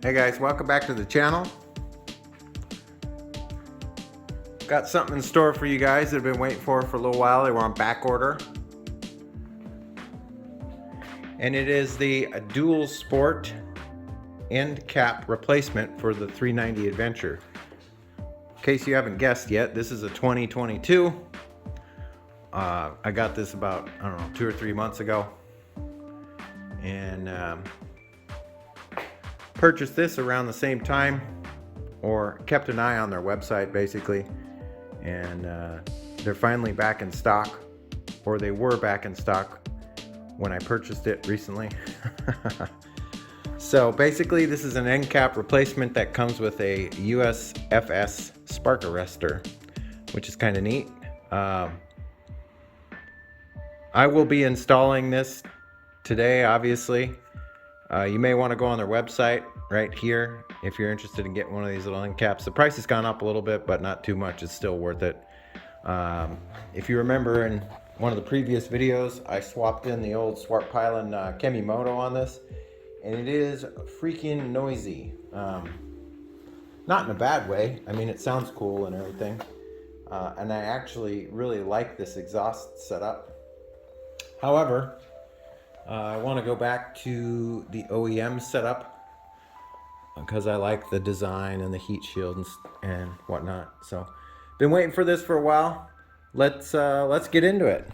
Hey guys, welcome back to the channel. Got something in store for you guys that have been waiting for a little while. They were on back order. And it is the dual sport end cap replacement for the 390 Adventure. In case you haven't guessed yet, this is a 2022. I got this about, I don't know, 2 or 3 months ago. And purchased this around the same time, or kept an eye on their website basically, and they're finally back in stock, or they were back in stock when I purchased it recently. So basically this is an end cap replacement that comes with a USFS spark arrestor, which is kind of neat. I will be installing this today, obviously. You may want to go on their website right here if you're interested in getting one of these little end caps. The price has gone up a little bit, but not too much. It's still worth it. If you remember in one of the previous videos, I swapped in the old Swartpylon Kemimoto on this, and it is freaking noisy. Not in a bad way. I mean, it sounds cool and everything. And I actually really like this exhaust setup. However, I want to go back to the OEM setup because I like the design and the heat shield and whatnot. So, been waiting for this for a while. Let's get into it.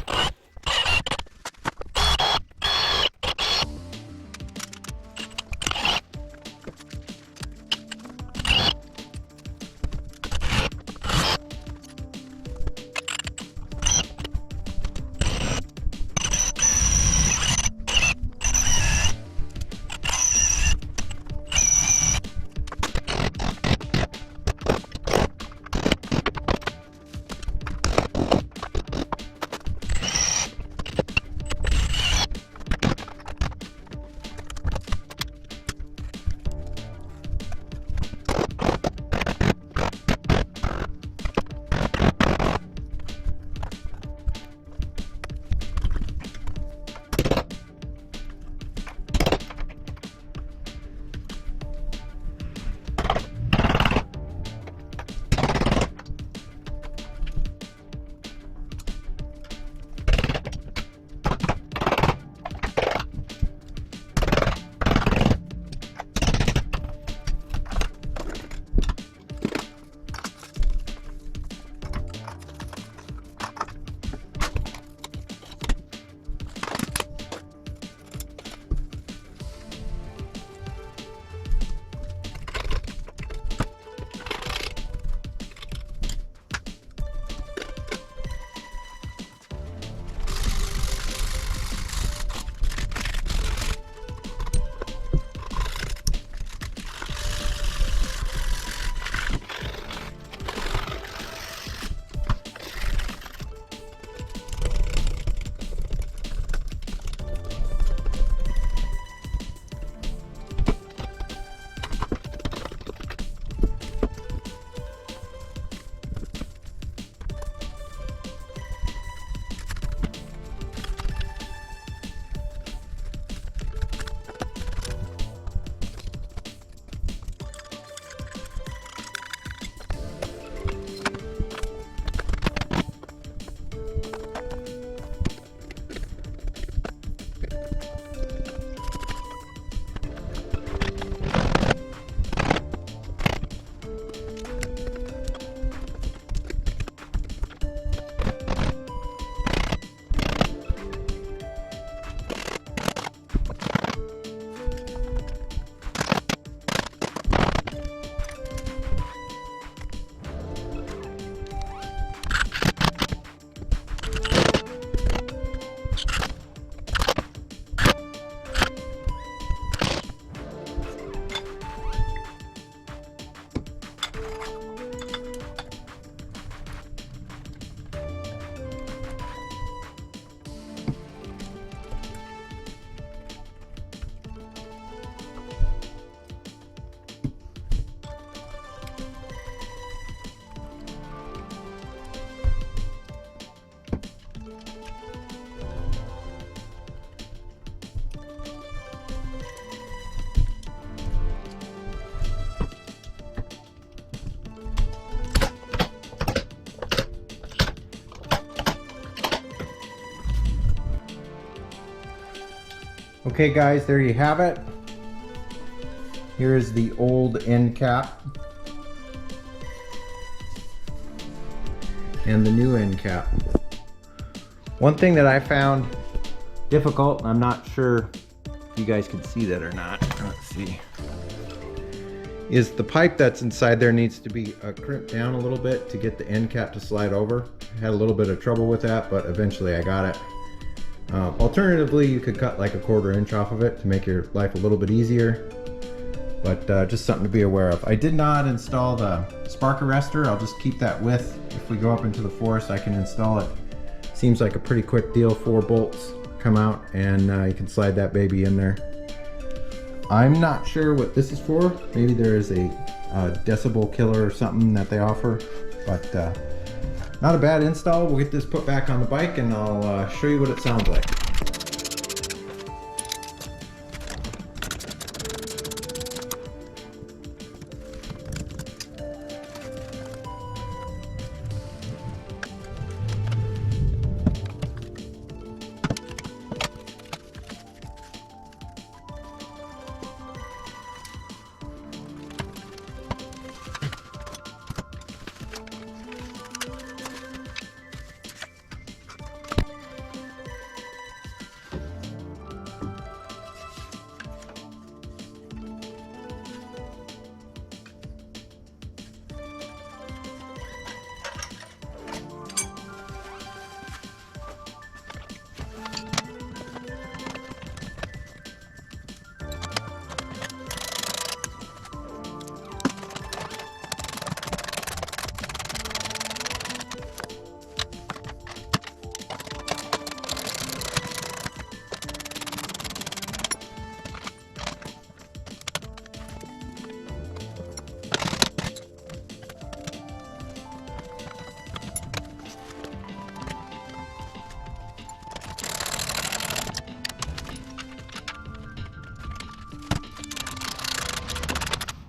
Okay guys, there you have it. Here is the old end cap and the new end cap. One thing that I found difficult, I'm not sure if you guys can see that or not, let's see, is the pipe that's inside there needs to be crimped down a little bit to get the end cap to slide over. I had a little bit of trouble with that, but eventually I got it. Alternatively, you could cut like a 1/4 inch off of it to make your life a little bit easier, but just something to be aware of. I did not install the spark arrestor. I'll just keep that with. If we go up into the forest, I can install it. Seems like a pretty quick deal. 4 bolts come out and you can slide that baby in there. I'm not sure what this is for. Maybe there is a decibel killer or something that they offer, but not a bad install. We'll get this put back on the bike and I'll show you what it sounds like.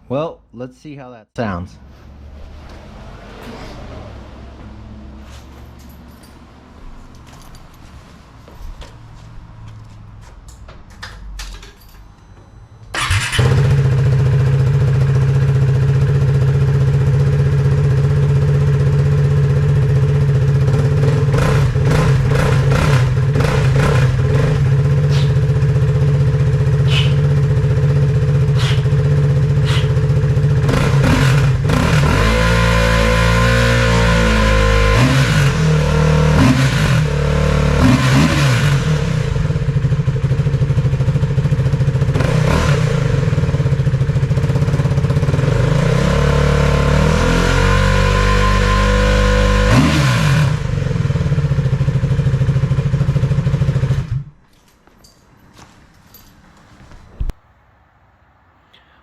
Well, let's see how that sounds.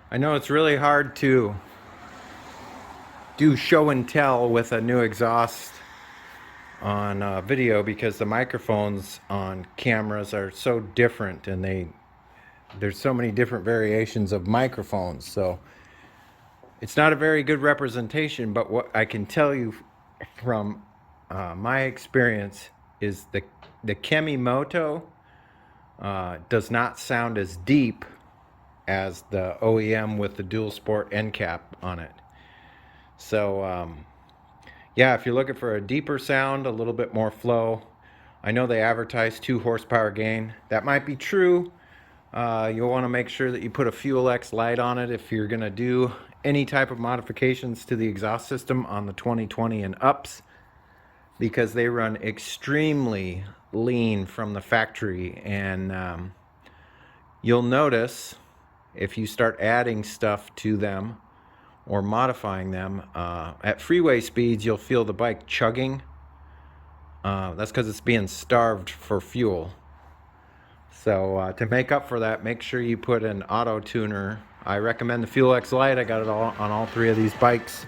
I know it's really hard to do show and tell with a new exhaust on video because the microphones on cameras are so different, and there's so many different variations of microphones, so it's not a very good representation. But what I can tell you from my experience is the Kemimoto does not sound as deep as the OEM with the dual sport end cap on it. So yeah, if you're looking for a deeper sound, a little bit more flow, I know they advertise 2 horsepower gain. That might be true. You'll want to make sure that you put a Fuel X light on it if you're gonna do any type of modifications to the exhaust system on the 2020 and ups, because they run extremely lean from the factory. And you'll notice if you start adding stuff to them or modifying them at freeway speeds, you'll feel the bike chugging. That's because it's being starved for fuel. So to make up for that, make sure you put an auto tuner. I recommend the Fuel X Lite. I got it all on all 3 of these bikes.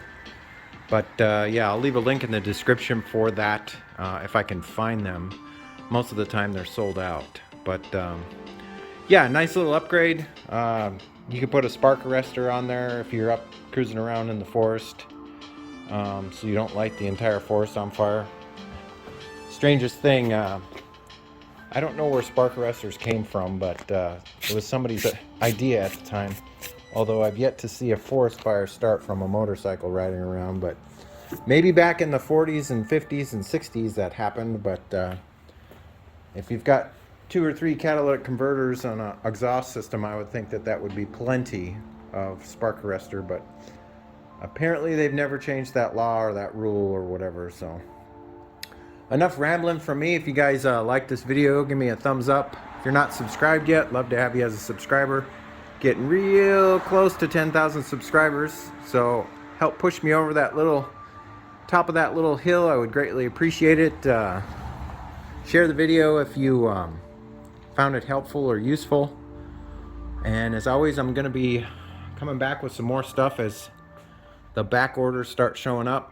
But yeah, I'll leave a link in the description for that if I can find them. Most of the time they're sold out. But yeah, nice little upgrade. You can put a spark arrestor on there if you're up cruising around in the forest, so you don't light the entire forest on fire. Strangest thing, I don't know where spark arresters came from, but it was somebody's idea at the time. Although I've yet to see a forest fire start from a motorcycle riding around, but maybe back in the 40s and 50s and 60s that happened. But if you've got 2 or 3 catalytic converters on an exhaust system, I would think that that would be plenty of spark arrestor, but apparently they've never changed that law or that rule or whatever. So enough rambling from me. If you guys like this video, give me a thumbs up. If you're not subscribed yet, love to have you as a subscriber. Getting real close to 10,000 subscribers, so help push me over that little top of that little hill. I would greatly appreciate it. Share the video if you found it helpful or useful. And as always, I'm going to be coming back with some more stuff as the back orders start showing up.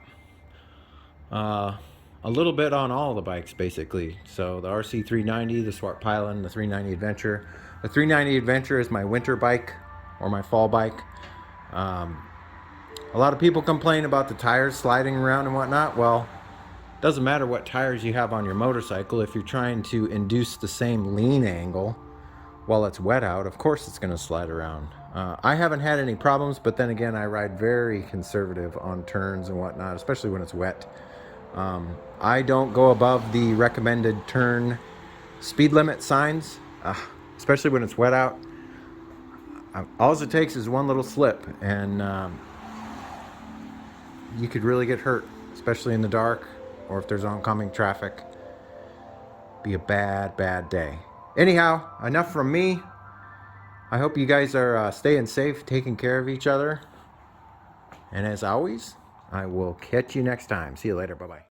A little bit on all the bikes, basically. So the RC390, the Swart Pylon, the 390 Adventure. The 390 Adventure is my winter bike or my fall bike. A lot of people complain about the tires sliding around and whatnot. Well, it doesn't matter what tires you have on your motorcycle. If you're trying to induce the same lean angle while it's wet out, of course it's going to slide around. I haven't had any problems, but then again, I ride very conservative on turns and whatnot, especially when it's wet. I don't go above the recommended turn speed limit signs, especially when it's wet out. All it takes is one little slip, and you could really get hurt, especially in the dark or if there's oncoming traffic. Be a bad day. Anyhow, enough from me. I hope you guys are staying safe, taking care of each other. And as always, I will catch you next time. See you later. Bye-bye.